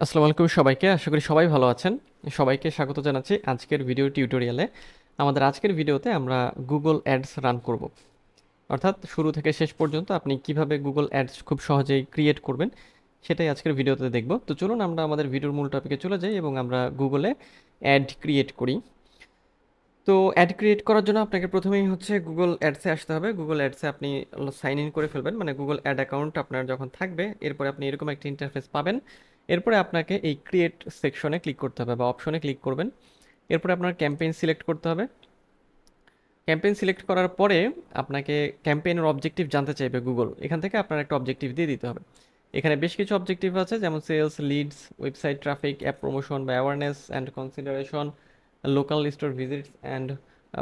আসসালামু আলাইকুম সবাইকে। আশা করি সবাই ভালো আছেন। সবাইকে স্বাগত জানাচ্ছি আজকের ভিডিও টিউটোরিয়ালে। আমাদের আজকের ভিডিওতে আমরা গুগল অ্যাডস রান করব। অর্থাৎ শুরু থেকে শেষ পর্যন্ত আপনি কিভাবে গুগল অ্যাডস খুব সহজেই ক্রিয়েট করবেন সেটাই আজকের ভিডিওতে দেখব। তো চলুন আমরা আমাদের ভিডিওর মূল টপিকে চলে যাই এবং আমরা গুগলে অ্যাড ক্রিয়েট করি। তো অ্যাড ক্রিয়েট করার জন্য আপনাকে প্রথমেই হচ্ছে গুগল অ্যাডসে আসতে হবে। গুগল অ্যাডসে আপনি সাইন ইন করে ফেলবেন, মানে গুগল অ্যাড অ্যাকাউন্ট আপনার যখন থাকবে এরপরে আপনি এরকম একটা ইন্টারফেস পাবেন। এরপরে আপনাকে এই ক্রিয়েট সেকশনে ক্লিক করতে হবে বা অপশনে ক্লিক করবেন। এরপরে আপনার ক্যাম্পেইন সিলেক্ট করতে হবে। ক্যাম্পেইন সিলেক্ট করার পরে আপনাকে ক্যাম্পেইনের অবজেক্টিভ জানতে চাইবে গুগল। এখান থেকে আপনার একটা অবজেক্টিভ দিয়ে দিতে হবে। এখানে বেশ কিছু অবজেক্টিভ আছে, যেমন sales, leads, website traffic, app promotion বা awareness and consideration, local store visits and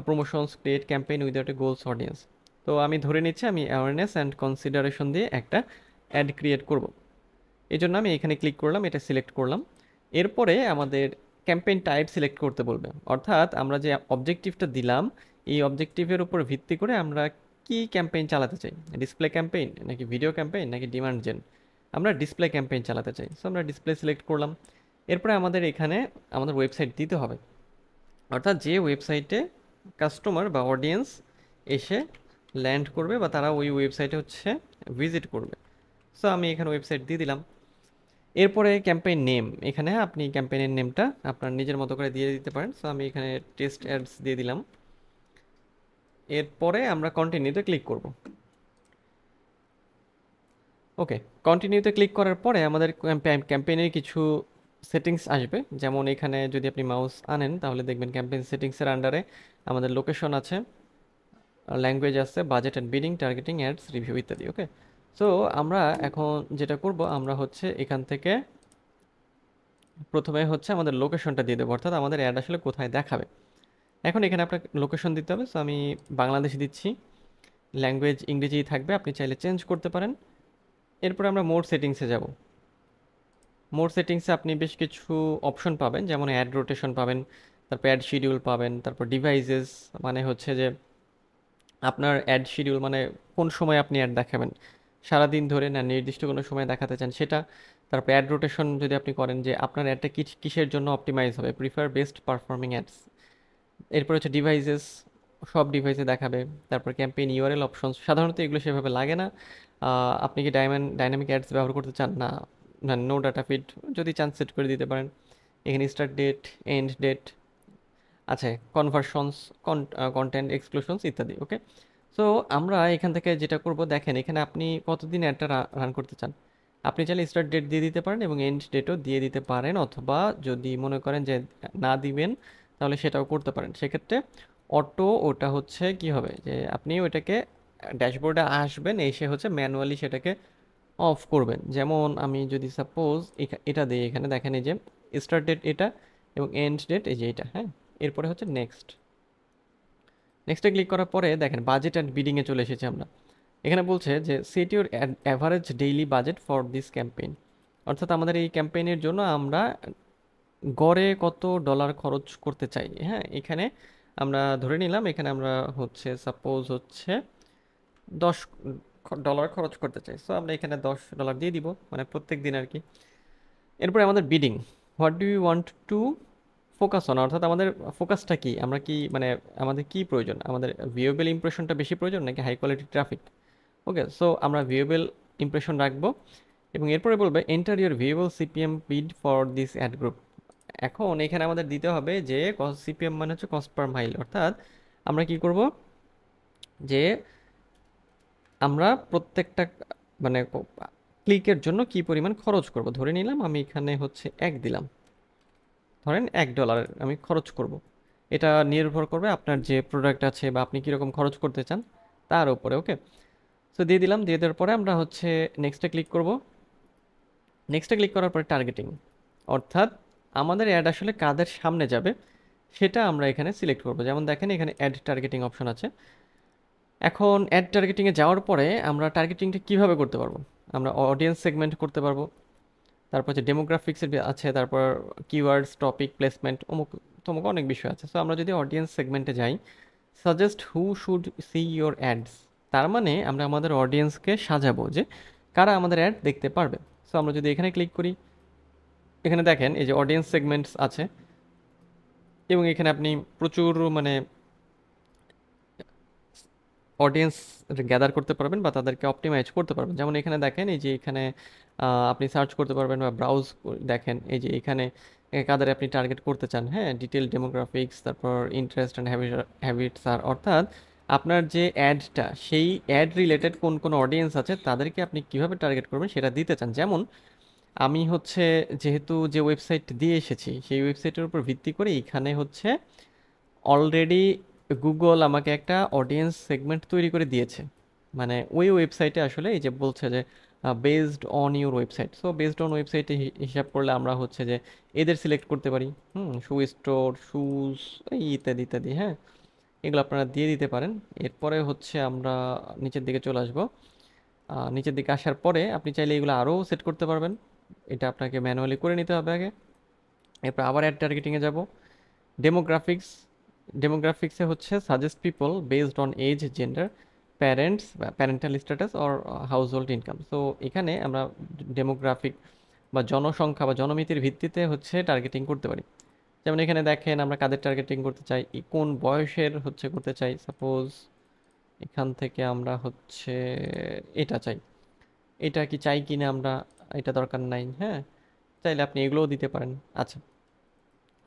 promotions, create campaign without a goals audience. তো আমি ধরে নিচ্ছি আমি অ্যাওয়ারনেস অ্যান্ড কনসিডারেশন দিয়ে একটা অ্যাড ক্রিয়েট করব। এই জন্য আমি এখানে ক্লিক করলাম, এটা সিলেক্ট করলাম। এরপরে আমাদের ক্যাম্পেইন টাইপ সিলেক্ট করতে বলবে, অর্থাৎ আমরা যে অবজেক্টিভটা দিলাম এই অবজেক্টিভের উপর ভিত্তি করে আমরা কি ক্যাম্পেইন চালাতে চাই, ডিসপ্লে ক্যাম্পেইন নাকি ভিডিও ক্যাম্পেইন নাকি ডিমান্ড জেন। আমরা ডিসপ্লে ক্যাম্পেইন চালাতে চাই, সো আমরা ডিসপ্লে সিলেক্ট করলাম। এরপরে আমাদের এখানে আমাদের ওয়েবসাইট দিতে হবে, অর্থাৎ যে ওয়েবসাইটে কাস্টমার বা অডিয়েন্স এসে ল্যান্ড করবে বা তারা ওই ওয়েবসাইটে হচ্ছে ভিজিট করবে। সো আমি এখানে ওয়েবসাইট দিয়ে দিলাম। এরপরে ক্যাম্পেইন নেম, এখানে আপনি ক্যাম্পেইনের নেমটা আপনার নিজের মতো করে দিয়ে দিতে পারেন। সো আমি এখানে টেস্ট অ্যাডস দিয়ে দিলাম। এরপরে আমরা কন্টিনিউতে ক্লিক করব। ওকে, কন্টিনিউতে ক্লিক করার পরে আমাদের ক্যাম্পেইনের কিছু সেটিংস আসবে, যেমন এখানে যদি আপনি মাউস আনেন তাহলে দেখবেন ক্যাম্পেইন সেটিংসের আন্ডারে আমাদের লোকেশন আছে, ল্যাঙ্গুয়েজ আছে, budget and bidding, targeting, ads, review ইত্যাদি। ওকে, সো আমরা এখন যেটা করব আমরা হচ্ছে এখান থেকে প্রথমে হচ্ছে আমাদের লোকেশনটা দিয়ে দেবো, অর্থাৎ আমাদের অ্যাড আসলে কোথায় দেখাবে। এখন এখানে আপনার লোকেশন দিতে হবে। সো আমি বাংলাদেশে দিচ্ছি, ল্যাঙ্গুয়েজ ইংরেজিই থাকবে, আপনি চাইলে চেঞ্জ করতে পারেন। এরপরে আমরা মোর সেটিংসে যাব। মোর সেটিংসে আপনি বেশ কিছু অপশন পাবেন, যেমন অ্যাড রোটেশন পাবেন, তারপর অ্যাড শিডিউল পাবেন, তারপর ডিভাইসেস মানে হচ্ছে যে আপনার অ্যাড শিডিউল মানে কোন সময় আপনি অ্যাড দেখাবেন, সারাদিন ধরে না নির্দিষ্ট কোনো সময় দেখাতে চান সেটা। তারপর অ্যাড রোটেশন যদি আপনি করেন যে আপনার অ্যাডটা কিসের জন্য অপটিমাইজ হবে, প্রিফার বেস্ট পারফর্মিং অ্যাডস। এরপর হচ্ছে ডিভাইসেস, সব ডিভাইসে দেখাবে। তারপর ক্যাম্পেইন ইউআরএল অপশনস, সাধারণত এগুলো সেভাবে লাগে না। আপনি কি ডাইনামিক অ্যাডস ব্যবহার করতে চান না, না নো ডাটা ফিড, যদি চান সেট করে দিতে পারেন। এখানে স্টার্ট ডেট, এন্ড ডেট আছে, কনভার্সনস, কন্টেন্ট এক্সক্লুশনস ইত্যাদি। ওকে, সো আমরা এখান থেকে যেটা করব, দেখেন এখানে আপনি কতদিন অ্যাডটা রান করতে চান। আপনি চাইলে স্টার্ট ডেট দিয়ে দিতে পারেন এবং এন্ড ডেটও দিয়ে দিতে পারেন, অথবা যদি মনে করেন যে না দিবেন তাহলে সেটাও করতে পারেন। সেক্ষেত্রে অটো ওটা হচ্ছে কি হবে যে আপনি ওইটাকে ড্যাশবোর্ডে আসবেন, এসে হচ্ছে ম্যানুয়ালি সেটাকে অফ করবেন। যেমন আমি যদি সাপোজ এটা দিই, এখানে দেখেন এই যে স্টার্ট ডেট এটা এবং এন্ড ডেট এই যে এটা, হ্যাঁ। এরপরে হচ্ছে নেক্সট, নেক্সটে ক্লিক করার পরে দেখেন বাজেট অ্যান্ড বিডিংয়ে চলে এসেছি আমরা। এখানে বলছে যে set your average daily budget for this campaign, অর্থাৎ আমাদের এই ক্যাম্পেইনের জন্য আমরা গড়ে কত ডলার খরচ করতে চাই। হ্যাঁ, এখানে আমরা ধরে নিলাম এখানে আমরা হচ্ছে সাপোজ হচ্ছে 10 ডলার খরচ করতে চাই। সো আমরা এখানে $10 দিয়ে দিব, মানে প্রত্যেক দিন আর কি। এরপরে আমাদের bidding, what do you want to focus on, অর্থাৎ আমাদের ফোকাসটা কি, আমরা কি মানে আমাদের কি প্রয়োজন, আমাদের ভিউয়েবল ইমপ্রেশনটা বেশি প্রয়োজন নাকি high quality traffic. Okay, so আমরা ভিউয়েবল ইমপ্রেশন রাখবো এবং এরপরে বলবে enter your viewable CPM bid for this ad group. এখন এখানে আমাদের দিতে হবে যে সিপিএম মানে হচ্ছে কস্ট পার মাইল, অর্থাৎ আমরা কি করব যে আমরা প্রত্যেকটা মানে ক্লিকের জন্য কি পরিমাণ খরচ করব। ধরে নিলাম আমি এখানে হচ্ছে 1 দিলাম, ধরেন $1 আমি খরচ করব। এটা নির্ভর করবে আপনার যে প্রোডাক্ট আছে বা আপনি কীরকম খরচ করতে চান তার উপরে। ওকে, সো দিয়ে দিলাম, দিয়ে দেওয়ার পরে আমরা হচ্ছে নেক্সটে ক্লিক করব। নেক্সটে ক্লিক করার পরে টার্গেটিং, অর্থাৎ আমাদের অ্যাড আসলে কাদের সামনে যাবে সেটা আমরা এখানে সিলেক্ট করব। যেমন দেখেন এখানে অ্যাড টার্গেটিং অপশন আছে। এখন অ্যাড টার্গেটিংয়ে যাওয়ার পরে আমরা টার্গেটিংটা কিভাবে করতে পারবো, আমরা অডিয়েন্স সেগমেন্ট করতে পারবো, তারপর হচ্ছে ডেমোগ্রাফিক্সের আছে, তারপর কিওয়ার্ডস, টপিক, প্লেসমেন্ট, অমুক তমুক অনেক বিষয় আছে। সো আমরা যদি অডিয়েন্স সেগমেন্টে যাই, suggest who should see your ads, তার মানে আমরা আমাদের অডিয়েন্সকে সাজাবো যে কারা আমাদের অ্যাড দেখতে পারবে। সো আমরা যদি এখানে ক্লিক করি, এখানে দেখেন এই যে অডিয়েন্স সেগমেন্টস আছে, এবং এখানে আপনি প্রচুর মানে অডিয়েন্স গ্যাদার করতে পারবেন বা তাদেরকে অপটিমাইজ করতে পারবেন। যেমন এখানে দেখেন এই যে এখানে আপনি সার্চ করতে পারবেন বা ব্রাউজ, দেখেন এই যে এখানে কাদের আপনি টার্গেট করতে চান, হ্যাঁ, ডিটেল ডেমোগ্রাফিক্স, তারপর ইন্টারেস্ট অ্যান্ড হ্যাবিটস, আর অর্থাৎ আপনার যে অ্যাডটা সেই অ্যাড রিলেটেড কোন কোন অডিয়েন্স আছে তাদেরকে আপনি কিভাবে টার্গেট করবেন সেটা দিতে চান। যেমন আমি হচ্ছে যেহেতু যে ওয়েবসাইট দিয়ে এসেছি সেই ওয়েবসাইটের উপর ভিত্তি করে এখানে হচ্ছে অলরেডি গুগল আমাকে একটা অডিয়েন্স সেগমেন্ট তৈরি করে দিয়েছে। মানে ওই ওয়েবসাইটে আসলে এই যে বলছে যে based on your website, so based on ওয়েবসাইটে হিসাব করলে আমরা হচ্ছে যে এদের সিলেক্ট করতে পারি, শু স্টোর, শুজ, এই ইত্যাদি ইত্যাদি, হ্যাঁ, এগুলো আপনারা দিয়ে দিতে পারেন। এরপরে হচ্ছে আমরা নিচের দিকে চলে আসবো। নিচের দিকে আসার পরে আপনি চাইলে এগুলো আরও সেট করতে পারবেন, এটা আপনাকে ম্যানুয়ালি করে নিতে হবে আগে। এরপর আবার অ্যাড টার্গেটিংয়ে যাব। ডেমোগ্রাফিক্স, ডেমোগ্রাফিক্সে হচ্ছে suggest people based on age, gender, parents বা parental status or household income. So এখানে আমরা ডেমোগ্রাফিক বা জনসংখ্যা বা জনমিতির ভিত্তিতে হচ্ছে টার্গেটিং করতে পারি। যেমন এখানে দেখেন আমরা কাদের টার্গেটিং করতে চাই, কোন বয়সের হচ্ছে করতে চাই। সাপোজ এখান থেকে আমরা হচ্ছে এটা চাই, এটা কি চাই কিনা আমরা, এটা দরকার নাই, হ্যাঁ, চাইলে আপনি এগুলোও দিতে পারেন। আচ্ছা,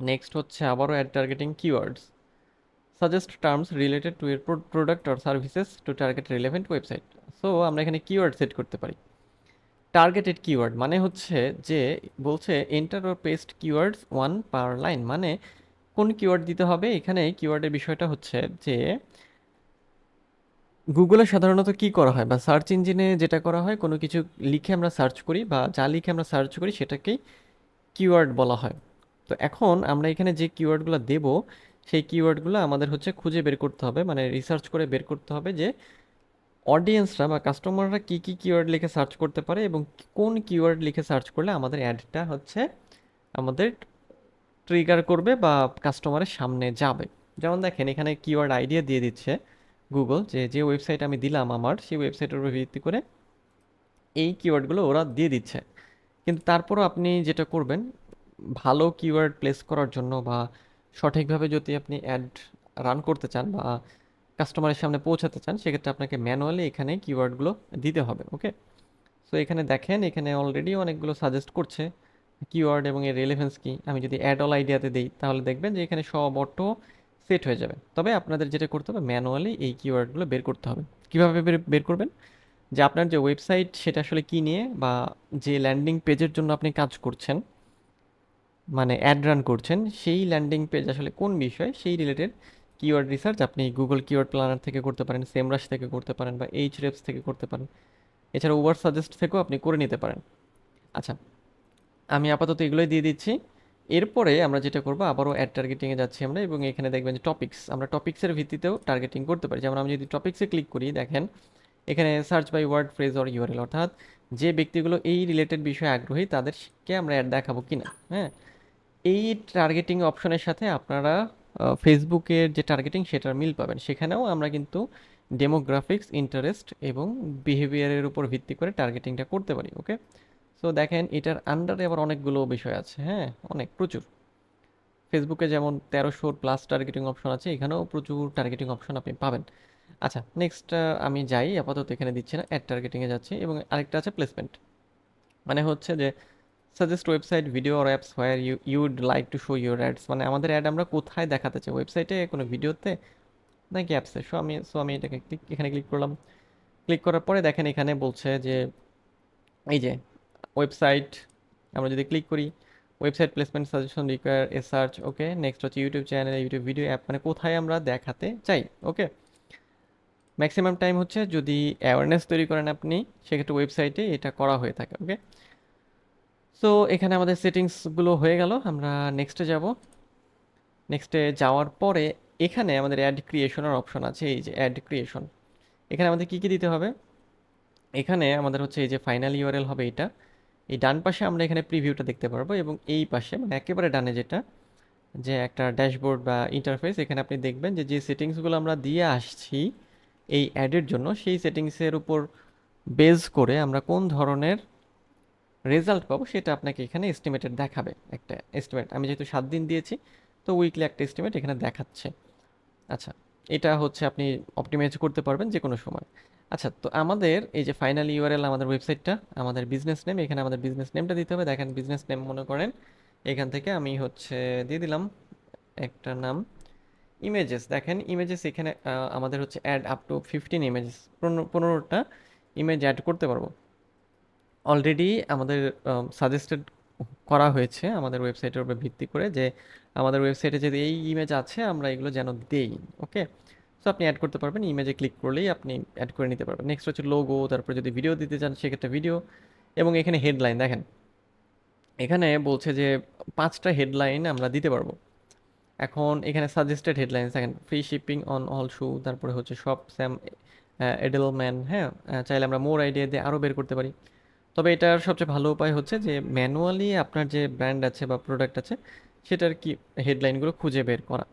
নেক্সট হচ্ছে আবারও ad targeting keywords, suggest terms related to এর product or services to target relevant website. So আমরা এখানে কিওয়ার্ড সেট করতে পারি। টার্গেটেড কিওয়ার্ড মানে হচ্ছে যে বলছে enter or paste keywords one per line, মানে কোন কিওয়ার্ড দিতে হবে। এখানে কিওয়ার্ডের বিষয়টা হচ্ছে যে গুগলে সাধারণত কি করা হয় বা সার্চ ইঞ্জিনে যেটা করা হয়, কোনো কিছু লিখে আমরা সার্চ করি বা যা লিখে আমরা সার্চ করি সেটাকেই কিওয়ার্ড বলা হয়। তো এখন আমরা এখানে যে কিওয়ার্ডগুলো দেব সেই কিওয়ার্ডগুলো আমাদের হচ্ছে খুঁজে বের করতে হবে, মানে রিসার্চ করে বের করতে হবে যে অডিয়েন্সরা বা কাস্টমাররা কি কি কিওয়ার্ড লিখে সার্চ করতে পারে এবং কোন কিওয়ার্ড লিখে সার্চ করলে আমাদের অ্যাডটা হচ্ছে আমাদের ট্রিগার করবে বা কাস্টমারের সামনে যাবে। যেমন দেখেন এখানে কিওয়ার্ড আইডিয়া দিয়ে দিচ্ছে গুগল, যে যে ওয়েবসাইট আমি দিলাম আমার সেই ওয়েবসাইটের উপর ভিত্তি করে এই কিওয়ার্ডগুলো ওরা দিয়ে দিচ্ছে। কিন্তু তারপরও আপনি যেটা করবেন, ভালো কিওয়ার্ড প্লেস করার জন্য বা সঠিকভাবে যদি আপনি অ্যাড রান করতে চান বা কাস্টমারের সামনে পৌঁছাতে চান, সেক্ষেত্রে আপনাকে ম্যানুয়ালি এখানে কিওয়ার্ডগুলো দিতে হবে। ওকে, সো এখানে দেখেন এখানে অলরেডি অনেকগুলো সাজেস্ট করছে কিওয়ার্ড এবং এর রেলেভেন্স কি। আমি যদি অ্যাড অল আইডিয়াতে দিই তাহলে দেখবেন যে এখানে সব অটো সেট হয়ে যাবে। তবে আপনাদের যেটা করতে হবে ম্যানুয়ালি এই কিওয়ার্ডগুলো বের করতে হবে। কীভাবে বের করবেন, যে আপনার যে ওয়েবসাইট সেটা আসলে কী নিয়ে বা যে ল্যান্ডিং পেজের জন্য আপনি কাজ করছেন, মানে অ্যাড রান করছেন, সেই ল্যান্ডিং পেজ আসলে কোন বিষয় সেই রিলেটেড কিওয়ার্ড রিসার্চ আপনি গুগল কিওয়ার্ড প্ল্যানার থেকে করতে পারেন, সেমরাশ থেকে করতে পারেন বা এইচরেফস থেকে করতে পারেন। এছাড়া ওভার সাজেস্ট থেকেও আপনি করে নিতে পারেন। আচ্ছা, আমি আপাতত এগুলোই দিয়ে দিচ্ছি। এরপরে আমরা যেটা করবো আবারও অ্যাড টার্গেটিংয়ে যাচ্ছি আমরা, এবং এখানে দেখবেন যে টপিক্স, আমরা টপিক্সের ভিত্তিতেও টার্গেটিং করতে পারি। যেমন আমি যদি টপিক্সে ক্লিক করি, দেখেন এখানে search by word, phrase or URL, অর্থাৎ যে ব্যক্তিগুলো এই রিলেটেড বিষয়ে আগ্রহী তাদেরকে আমরা অ্যাড দেখাবো কিনা, হ্যাঁ। এই টার্গেটিং অপশনের সাথে আপনারা ফেসবুকের যে টার্গেটিং সেটার মিল পাবেন। সেখানেও আমরা কিন্তু ডেমোগ্রাফিক্স, ইন্টারেস্ট এবং বিহেভিয়ারের উপর ভিত্তি করে টার্গেটিংটা করতে পারি। ওকে, সো দেখেন এটার আন্ডারে আবার অনেকগুলো বিষয় আছে, হ্যাঁ, অনেক প্রচুর। ফেসবুকে যেমন 1300+ টার্গেটিং অপশন আছে, এখানেও প্রচুর টার্গেটিং অপশন আপনি পাবেন। আচ্ছা, নেক্সট আমি যাই, আপাতত এখানে দিচ্ছি না, অ্যাড টার্গেটিংয়ে যাচ্ছি। এবং আরেকটা আছে প্লেসমেন্ট, মানে হচ্ছে যে suggest website, video or apps where ইউড like to show your ads, মানে আমাদের অ্যাড আমরা কোথায় দেখাতে চাই, ওয়েবসাইটে, কোনো ভিডিওতে, নাকি অ্যাপসে। সো আমি এটাকে এখানে ক্লিক করলাম। ক্লিক করার পরে দেখেন এখানে বলছে যে এই যে ওয়েবসাইট, আমরা যদি ক্লিক করি website placement suggestion require a search. Okay, next হচ্ছে YouTube channel, YouTube video, app, মানে কোথায় আমরা দেখাতে চাই। ওকে, ম্যাক্সিমাম টাইম হচ্ছে যদি অ্যাওয়ারনেস তৈরি করেন আপনি, সেক্ষেত্রে ওয়েবসাইটে এটা করা হয়ে থাকে। ওকে, সো এখানে আমাদের সেটিংসগুলো হয়ে গেল। আমরা নেক্সটে যাব। নেক্সটে যাওয়ার পরে এখানে আমাদের অ্যাড ক্রিয়েশনের অপশন আছে, এই যে অ্যাড ক্রিয়েশন। এখানে আমাদের কি কি দিতে হবে, এখানে আমাদের হচ্ছে এই যে ফাইনাল ইউআরএল হবে এটা, এই ডান পাশে আমরা এখানে প্রিভিউটা দেখতে পারবো, এবং এই পাশে মানে একেবারে ডানে যেটা, যে একটা ড্যাশবোর্ড বা ইন্টারফেস, এখানে আপনি দেখবেন যে যে সেটিংসগুলো আমরা দিয়ে আসছি এই অ্যাডের জন্য, সেই সেটিংসের উপর বেস করে আমরা কোন ধরনের রেজাল্ট পাবো সেটা আপনাকে এখানে এস্টিমেটেড দেখাবে। একটা এস্টিমেট আমি যেহেতু 7 দিন দিয়েছি, তো উইকলি একটা এস্টিমেট এখানে দেখাচ্ছে। আচ্ছা, এটা হচ্ছে আপনি অপটিমাইজ করতে পারবেন যে কোনো সময়। আচ্ছা, তো আমাদের এই যে ফাইনাল ইউআরএল আমাদের ওয়েবসাইটটা, আমাদের বিজনেস নেম, এখানে আমাদের বিজনেস নেমটা দিতে হবে। দেখেন বিজনেস নেম মনে করেন এখান থেকে আমি হচ্ছে দিয়ে দিলাম একটা নাম। ইমেজেস, দেখেন ইমেজেস এখানে আমাদের হচ্ছে অ্যাড আপ টু 15 ইমেজেস, 15টা ইমেজ অ্যাড করতে পারবো। অলরেডি আমাদের সাজেস্টেড করা হয়েছে আমাদের ওয়েবসাইটের উপর ভিত্তি করে যে আমাদের ওয়েবসাইটে যদি এই ইমেজ আছে আমরা এগুলো যেন দেই। ওকে, সো আপনি অ্যাড করতে পারবেন, ইমেজে ক্লিক করলেই আপনি অ্যাড করে নিতে পারবেন। নেক্সট হচ্ছে লোগো, তারপর যদি ভিডিও দিতে চান সেক্ষেত্রে ভিডিও, এবং এখানে হেডলাইন দেখেন এখানে বলছে যে 5টা হেডলাইন আমরা দিতে পারবো। এখন এখানে সাজেস্টেড হেডলাইন্স দেখেন, ফ্রি শিপিং অন অল শু, তারপরে হচ্ছে সব স্যাম এডেলম্যান, হ্যাঁ। চাইলে আমরা মোর আইডিয়া দিয়ে আরও বের করতে পারি। তবে এটার সবচেয়ে ভালো উপায় হচ্ছে যে ম্যানুয়ালি আপনার যে ব্র্যান্ড আছে বা প্রোডাক্ট আছে সেটার কি হেডলাইনগুলো খুঁজে বের করা।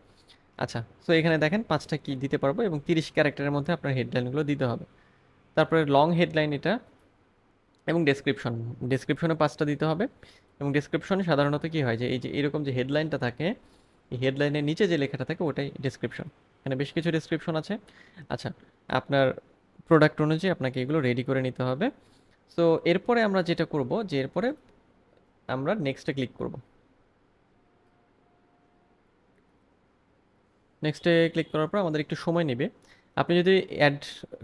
আচ্ছা, সো এখানে দেখেন 5টা কি দিতে পারবো এবং 30 ক্যারেক্টারের মধ্যে আপনার হেডলাইনগুলো দিতে হবে। তারপরে লং হেডলাইন এটা, এবং ডেসক্রিপশন, ডেসক্রিপশনে 5টা দিতে হবে। এবং ডেসক্রিপশনে সাধারণত কি হয় যে এই যে এরকম যে হেডলাইনটা থাকে, এই হেডলাইনের নিচে যে লেখাটা থাকে ওটাই ডেসক্রিপশন। এখানে বেশ কিছু ডেসক্রিপশন আছে। আচ্ছা, আপনার প্রোডাক্ট অনুযায়ী আপনাকে এগুলো রেডি করে নিতে হবে। সো এরপরে আমরা যেটা করব যে এরপরে আমরা নেক্সটে ক্লিক করব। নেক্সটে ক্লিক করার পর আমাদের একটু সময় নেবে। আপনি যদি অ্যাড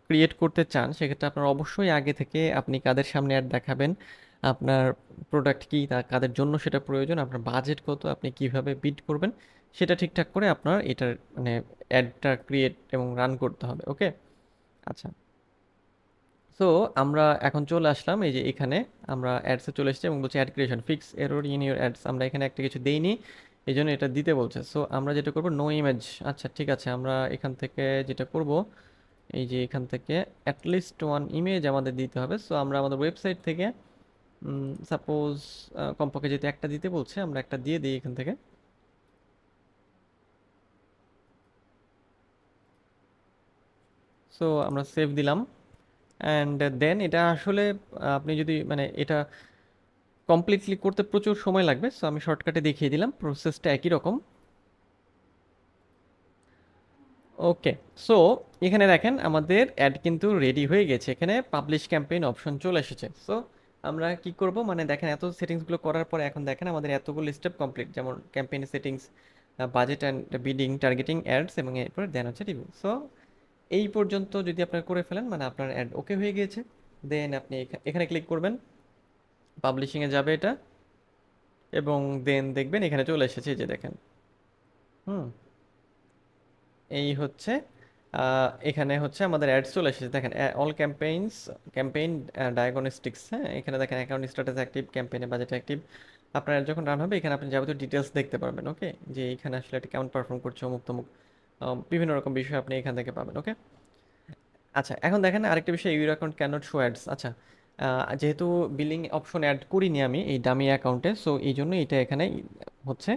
ক্রিয়েট করতে চান সেক্ষেত্রে আপনার অবশ্যই আগে থেকে আপনি কাদের সামনে অ্যাড দেখাবেন, আপনার প্রোডাক্ট কী, তা কাদের জন্য সেটা প্রয়োজন, আপনার বাজেট কত, আপনি কিভাবে বিড করবেন সেটা ঠিকঠাক করে আপনার এটার মানে অ্যাডটা ক্রিয়েট এবং রান করতে হবে। ওকে, আচ্ছা। সো আমরা এখন চলে আসলাম এই যে এখানে আমরা অ্যাডসে চলে এসেছি এবং বলছি ad creation fix error in your ads, আমরা এখানে একটা কিছু দেইনি এই জন্য এটা দিতে বলছে। সো আমরা যেটা করব নো ইমেজ। আচ্ছা ঠিক আছে, আমরা এখান থেকে যেটা করব এই যে এখান থেকে অ্যাটলিস্ট ওয়ান ইমেজ আমাদের দিতে হবে। সো আমরা আমাদের ওয়েবসাইট থেকে সাপোজ কমপক্ষে যেহেতু একটা দিতে বলছে আমরা একটা দিয়ে দিই এখান থেকে। সো আমরা সেভ দিলাম, অ্যান্ড দেন এটা আসলে আপনি যদি মানে এটা কমপ্লিটলি করতে প্রচুর সময় লাগবে। সো আমি শর্টকাটে দেখিয়ে দিলাম, প্রসেসটা একই রকম। ওকে, সো এখানে দেখেন আমাদের অ্যাড কিন্তু রেডি হয়ে গেছে, এখানে পাবলিশ ক্যাম্পেইন অপশন চলে এসেছে। সো আমরা কি করব মানে দেখেন এত সেটিংসগুলো করার পরে এখন দেখেন আমাদের এতগুলো স্টেপ কমপ্লিট, যেমন campaign settings, budget and bidding, targeting ads, এবং এরপর দেন হচ্ছে রিভিউ। সো এই পর্যন্ত যদি আপনার করে ফেলেন মানে আপনার অ্যাড ওকে হয়ে গিয়েছে। দেন আপনি এখানে ক্লিক করবেন, পাবলিশিংয়ে যাবে এটা, এবং দেন দেখবেন এখানে চলে এসেছে এই যে দেখেন। হুম, এই হচ্ছে এখানে হচ্ছে আমাদের অ্যাডস চলে এসেছে দেখেন, অল ক্যাম্পেইনস, ক্যাম্পেইন ডায়াগনস্টিক্স, হ্যাঁ। এখানে দেখেন অ্যাকাউন্ট স্ট্যাটাস অ্যাক্টিভ, ক্যাম্পেইনে বাজেট অ্যাক্টিভ। আপনার ad যখন রান হবে এখানে আপনি যাবতীয় ডিটেলস দেখতে পারবেন। ওকে, যে এখানে আসলে এটা কেমন পারফর্ম করছে অমুক তমুক, বিভিন্ন রকম বিষয় আপনি এখান থেকে পাবেন। ওকে, আচ্ছা এখন দেখেন আরেকটা বিষয়, your account can't show ads. আচ্ছা, যেহেতু বিলিং অপশন অ্যাড করিনি আমি এই ডামি অ্যাকাউন্টে, সো এই জন্য এটা এখানে হচ্ছে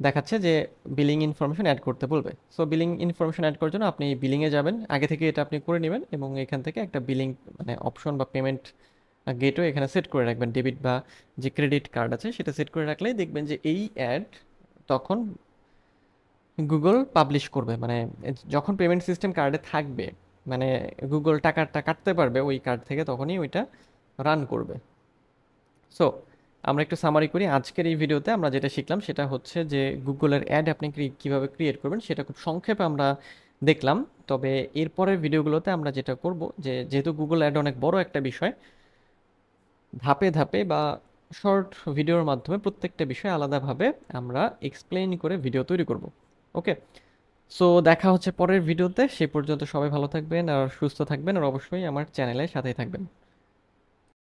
দেখাচ্ছে যে বিলিং ইনফরমেশন অ্যাড করতে বলবে। সো বিলিং ইনফরমেশন অ্যাড করার জন্য আপনি বিলিংয়ে যাবেন, আগে থেকে এটা আপনি করে নেবেন এবং এখান থেকে একটা বিলিং মানে অপশন বা পেমেন্ট গেটওয়ে এখানে সেট করে রাখবেন, ডেবিট বা যে ক্রেডিট কার্ড আছে সেটা সেট করে রাখলেই দেখবেন যে এই অ্যাড তখন গুগল পাবলিশ করবে। মানে যখন পেমেন্ট সিস্টেম কার্ডে থাকবে, মানে গুগল টাকাটা কাটতে পারবে ওই কার্ড থেকে, তখনই ওইটা রান করবে। সো আমরা একটু সামারি করি, আজকের এই ভিডিওতে আমরা যেটা শিখলাম সেটা হচ্ছে যে গুগলের অ্যাড আপনি কীভাবে ক্রিয়েট করবেন সেটা খুব সংক্ষেপে আমরা দেখলাম। তবে এরপরের ভিডিওগুলোতে আমরা যেটা করব যে যেহেতু গুগল অ্যাড অনেক বড় একটা বিষয়, ধাপে ধাপে বা শর্ট ভিডিওর মাধ্যমে প্রত্যেকটা বিষয় আলাদাভাবে আমরা এক্সপ্লেইন করে ভিডিও তৈরি করব। ওকে, সো দেখা হচ্ছে পরের ভিডিওতে, সে পর্যন্ত সবাই ভালো থাকবেন আর সুস্থ থাকবেন, আর অবশ্যই আমার চ্যানেলের সাথেই থাকবেন।